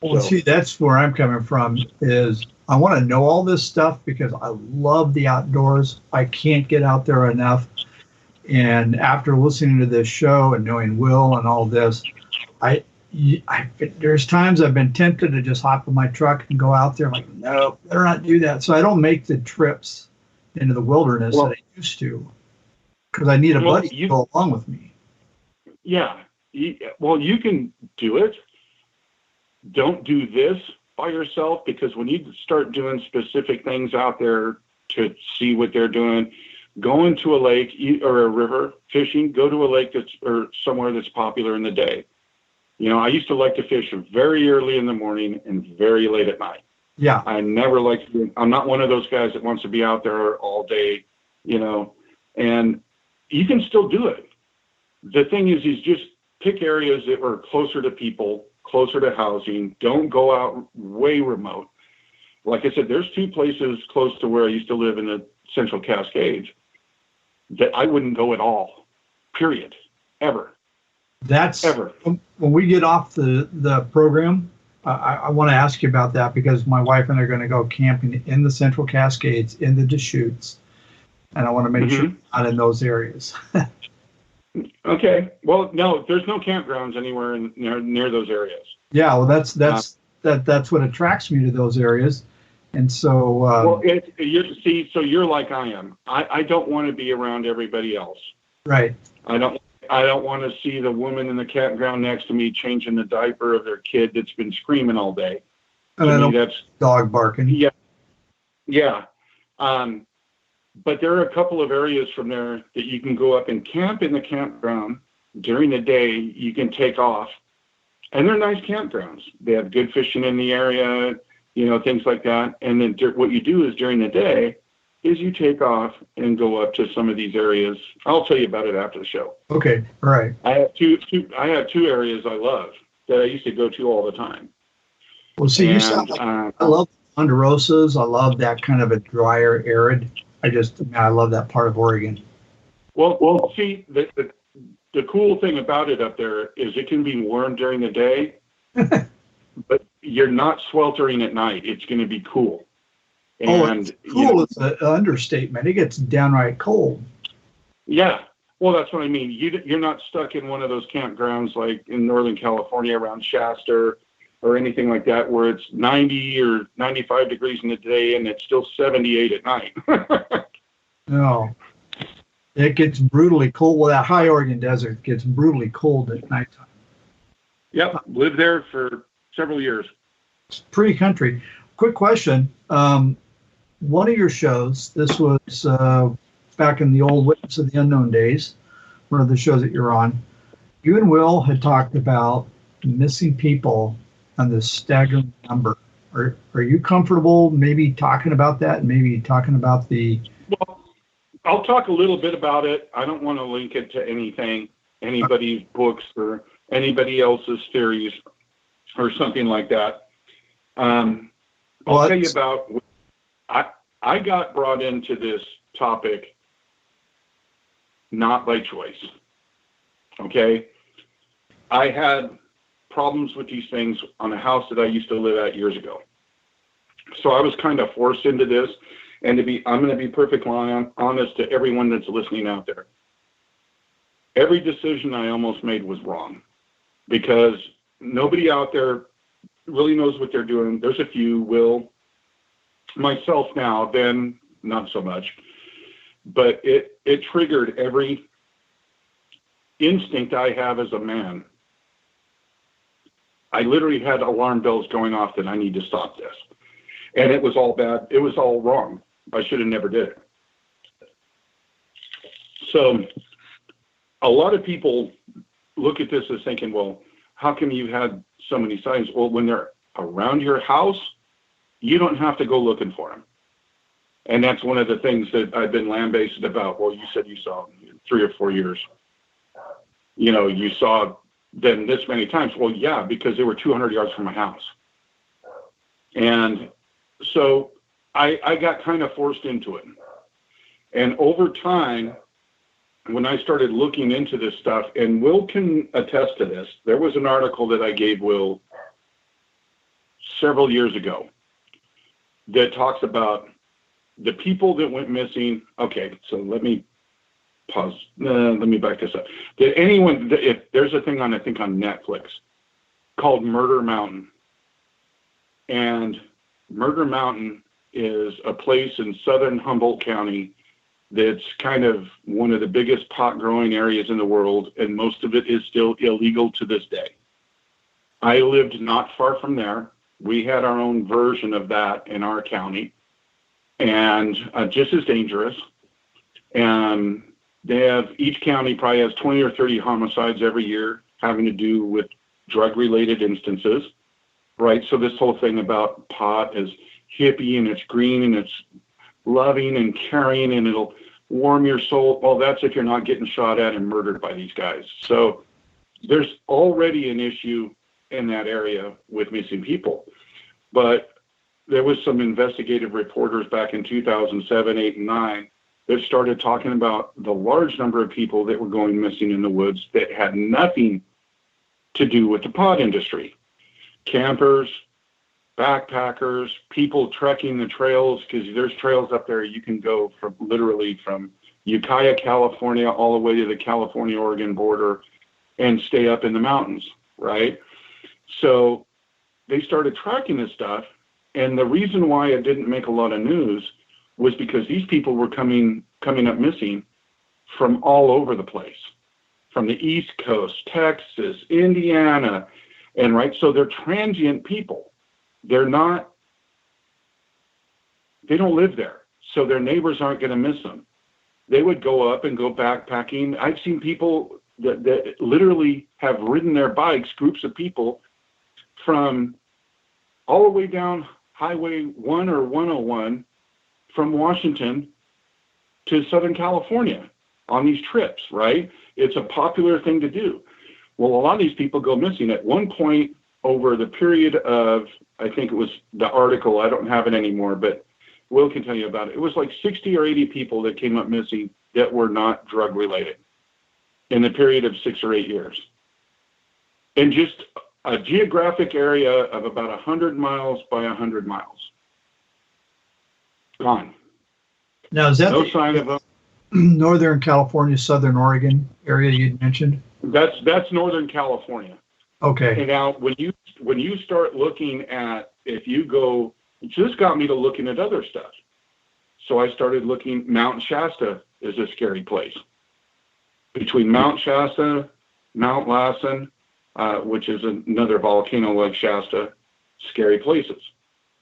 Well, see, that's where I'm coming from, is I want to know all this stuff because I love the outdoors. I can't get out there enough. And after listening to this show and knowing Will and all this, there's times I've been tempted to just hop in my truck and go out there. I'm like, no, better not do that. So I don't make the trips into the wilderness that I used to, because I need a buddy to go along with me.
Yeah. You can do it. Don't do this by yourself, because when you start doing specific things out there to see what they're doing, go into a lake or a river fishing, go to a lake or somewhere that's popular in the day. I used to like to fish very early in the morning and very late at night.
Yeah.
I'm not one of those guys that wants to be out there all day, and you can still do it. The thing is just pick areas that are closer to people, closer to housing. Don't go out way remote. Like I said, there's 2 places close to where I used to live in the Central Cascades that I wouldn't go at all, period, ever.
That's
ever.
When we get off the program, I want to ask you about that, because my wife and I are going to go camping in the Central Cascades, in the Deschutes, and I want to make sure not in those areas.
Okay. Well, no, there's no campgrounds anywhere near those areas.
Yeah. Well, that's what attracts me to those areas. And so,
so you're like I am. I don't want to be around everybody else.
Right.
I don't want to see the woman in the campground next to me changing the diaper of their kid that's been screaming all day.
That's dog barking.
Yeah. Yeah. But there are a couple of areas from there that you can go up and camp in the campground during the day. You can take off, and they're nice campgrounds. They have good fishing in the area, things like that. And then what you do is during the day is you take off and go up to some of these areas. I'll tell you about it after the show.
Okay. All right.
I have two areas I love that I used to go to all the time.
Well, see, you sound like I love ponderosas. I love that kind of a drier, arid. I love that part of Oregon.
Well, see, the cool thing about it up there is it can be warm during the day, but you're not sweltering at night. It's going to be cool. And
it's cool. It's an understatement. It gets downright cold.
Yeah. Well, that's what I mean. You're not stuck in one of those campgrounds like in Northern California around Shasta or anything like that, where it's 90 or 95 degrees in the day and it's still 78 at night.
No. It gets brutally cold. Well, that high Oregon desert gets brutally cold at nighttime.
Yep. Lived there for several years.
It's pretty country. Quick question. One of your shows, this was back in the old Witness of the Unknown days, one of the shows that you're on, you and Will had talked about missing people and this staggering number. Are you comfortable maybe talking about that? Maybe talking about the...
Well, I'll talk a little bit about it. I don't want to link it to anything, anybody's books or anybody else's theories or something like that. I'll tell you about... I got brought into this topic not by choice. Okay? I had problems with these things on a house that I used to live at years ago. So I was kind of forced into this, and I'm going to be perfectly honest to everyone that's listening out there. Every decision I almost made was wrong because nobody out there really knows what they're doing. There's a few, Will, myself now, then not so much, but it triggered every instinct I have as a man. I literally had alarm bells going off that I need to stop this. And it was all bad. It was all wrong. I should have never did it. So a lot of people look at this as thinking, well, how come you had so many signs? Well, when they're around your house, you don't have to go looking for them. And that's one of the things that I've been lambasted about. Well, you said you saw 3 or 4 years. You know, you saw them this many times. Well, yeah, because they were 200 yards from my house. And so I got kind of forced into it. And over time, when I started looking into this stuff, and Will can attest to this, there was an article that I gave Will several years ago that talks about the people that went missing. Okay, so let me pause. Let me back this up. If there's a thing on, I think on Netflix called Murder Mountain. And Murder Mountain is a place in southern Humboldt County that's kind of one of the biggest pot growing areas in the world, and most of it is still illegal to this day. I lived not far from there. We had our own version of that in our county, and just as dangerous. And each county probably has 20 or 30 homicides every year having to do with drug-related instances, right? So this whole thing about pot is hippie and it's green and it's loving and caring and it'll warm your soul. Well, that's if you're not getting shot at and murdered by these guys. So there's already an issue in that area with missing people. But there was some investigative reporters back in 2007, 8, and 9 that started talking about the large number of people that were going missing in the woods that had nothing to do with the pot industry. Campers, backpackers, people trekking the trails, because there's trails up there you can go from literally from Ukiah, California, all the way to the California-Oregon border and stay up in the mountains, right? So they started tracking this stuff, and the reason why it didn't make a lot of news was because these people were coming up missing from all over the place, from the East Coast, Texas, Indiana, and right, so they're transient people. They don't live there, so their neighbors aren't going to miss them. They would go up and go backpacking. I've seen people that literally have ridden their bikes, groups of people, from all the way down Highway 1 or 101 from Washington to Southern California on these trips, right? It's a popular thing to do. Well, a lot of these people go missing. At one point, over the period of, I think it was the article, I don't have it anymore, but Will can tell you about it. It was like 60 or 80 people that came up missing that were not drug related in the period of 6 or 8 years. In just a geographic area of about 100 miles by 100 miles. Gone.
Now, is that
No sign of them.
Northern California, Southern Oregon area you'd mentioned?
That's Northern California.
Okay.
And now when you start looking at, if you go, it just got me to looking at other stuff. So I started looking, Mount Shasta is a scary place. Between Mount Shasta, Mount Lassen, which is another volcano like Shasta, scary places.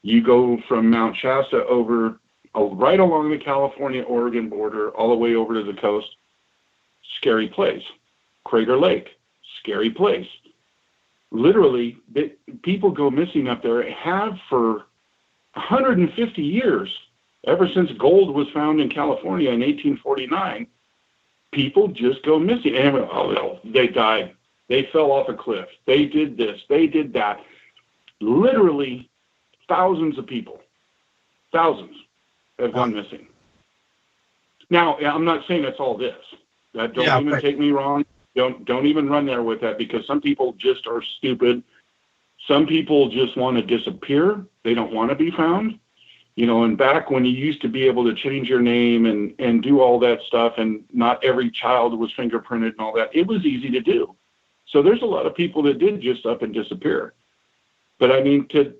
You go from Mount Shasta over right along the California-Oregon border, all the way over to the coast, scary place. Crater Lake, scary place. Literally, people go missing up there, have for 150 years, ever since gold was found in California in 1849, people just go missing. And they died. They fell off a cliff. They did this. They did that. Literally, thousands of people, thousands have gone missing. Now, I'm not saying it's all this. Don't even take me wrong. Don't even run there with that, because some people just are stupid. Some people just want to disappear. They don't want to be found. You know, and back when you used to be able to change your name and do all that stuff, and not every child was fingerprinted and all that, it was easy to do. So there's a lot of people that did just up and disappear. But I mean, to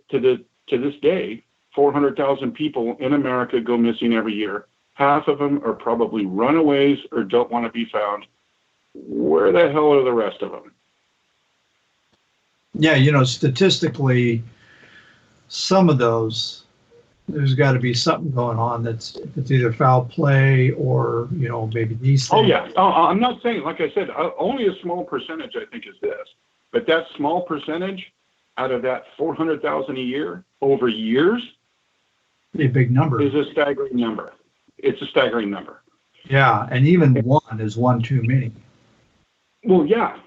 this day, 400,000 people in America go missing every year. Half of them are probably runaways or don't want to be found. Where the hell are the rest of them?
Yeah, you know, statistically, some of those, there's got to be something going on that's either foul play or, you know, maybe these things.
Oh, yeah. I'm not saying, like I said, only a small percentage, I think, is this. But that small percentage out of that 400,000 a year over years,
a big number,
is a staggering number. It's a staggering number.
Yeah, and even one is one too many.
Well, yeah.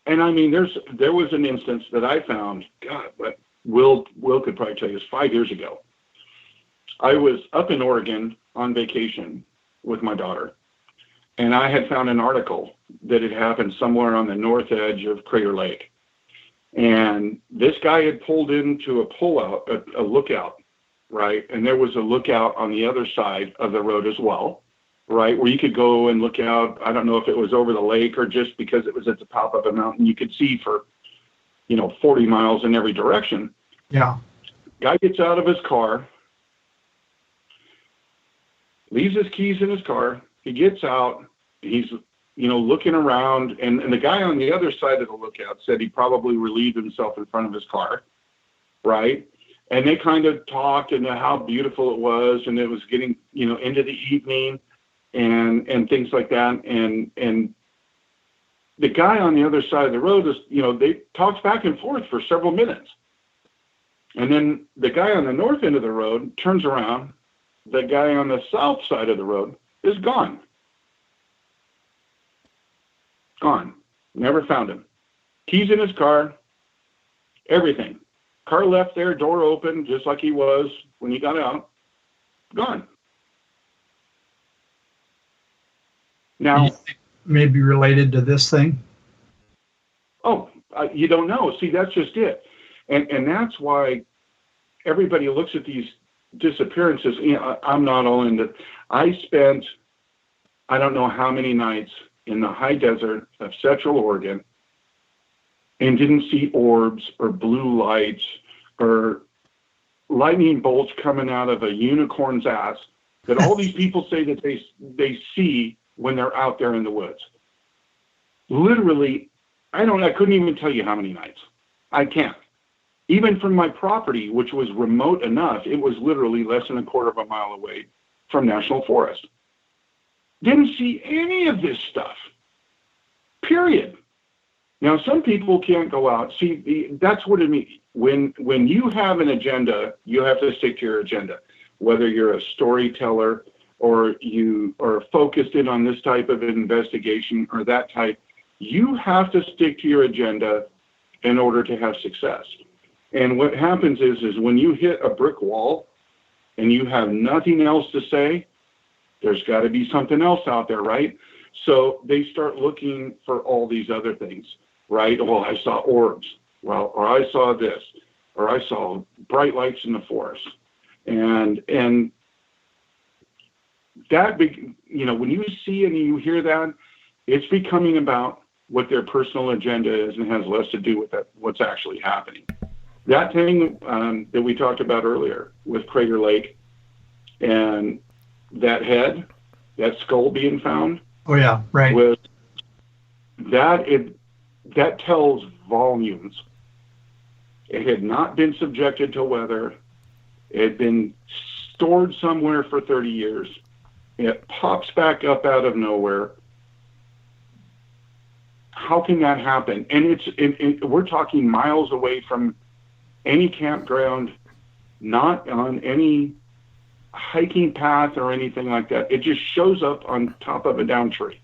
And I mean, there was an instance that I found, God, but Will could probably tell you, it's 5 years ago. I was up in Oregon on vacation with my daughter, and I had found an article that had happened somewhere on the north edge of Crater Lake. And this guy had pulled into a lookout, right? And there was a lookout on the other side of the road as well, right? Where you could go and look out. I don't know if it was over the lake or just because it was at the top of a mountain, you could see for, 40 miles in every direction.
Yeah.
Guy gets out of his car, leaves his keys in his car. He gets out. He's, looking around. And the guy on the other side of the lookout said he probably relieved himself in front of his car, right? And they kind of talked and how beautiful it was. And it was getting, into the evening and things like that. And the guy on the other side of the road is, they talked back and forth for several minutes. And then the guy on the north end of the road turns around. The guy on the south side of the road is gone. Gone. Never found him. Keys in his car. Everything. Car left there, door open, just like he was when he got out. Gone. Now,
maybe related to this thing?
You don't know. See, that's just it. And that's why everybody looks at these disappearances. I'm not all into. I spent, I don't know how many nights in the high desert of Central Oregon and didn't see orbs or blue lights or lightning bolts coming out of a unicorn's ass that all these people say that they see when they're out there in the woods. Literally, I couldn't even tell you how many nights. I can't. Even from my property, which was remote enough, it was literally less than a quarter of a mile away from National Forest. Didn't see any of this stuff. Period. Now, some people can't go out. See, that's what it means. When you have an agenda, you have to stick to your agenda. Whether you're a storyteller or you are focused in on this type of investigation or that type, you have to stick to your agenda in order to have success. And what happens is when you hit a brick wall and you have nothing else to say, there's got to be something else out there, right? So they start looking for all these other things, right? Well, I saw orbs, well, or I saw this, or I saw bright lights in the forest. And that big, you know, when you see and you hear that, it's becoming about what their personal agenda is and has less to do with that, what's actually happening. That thing that we talked about earlier with Crater Lake and that head, that skull being found.
Oh yeah, right.
With that, that tells volumes. It had not been subjected to weather. It had been stored somewhere for 30 years. It pops back up out of nowhere. How can that happen? And we're talking miles away from any campground, not on any hiking path or anything like that. It just shows up on top of a down tree.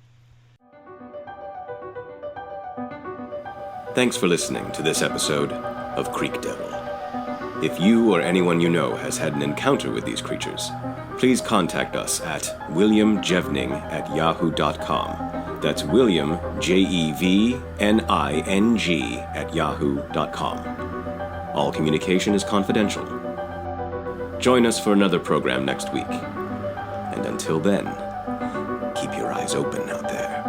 Thanks for listening to this episode of Creek Devil. If you or anyone you know has had an encounter with these creatures, please contact us at williamjevning@yahoo.com. That's William, Jevning, @yahoo.com. All communication is confidential. Join us for another program next week. And until then, keep your eyes open out there.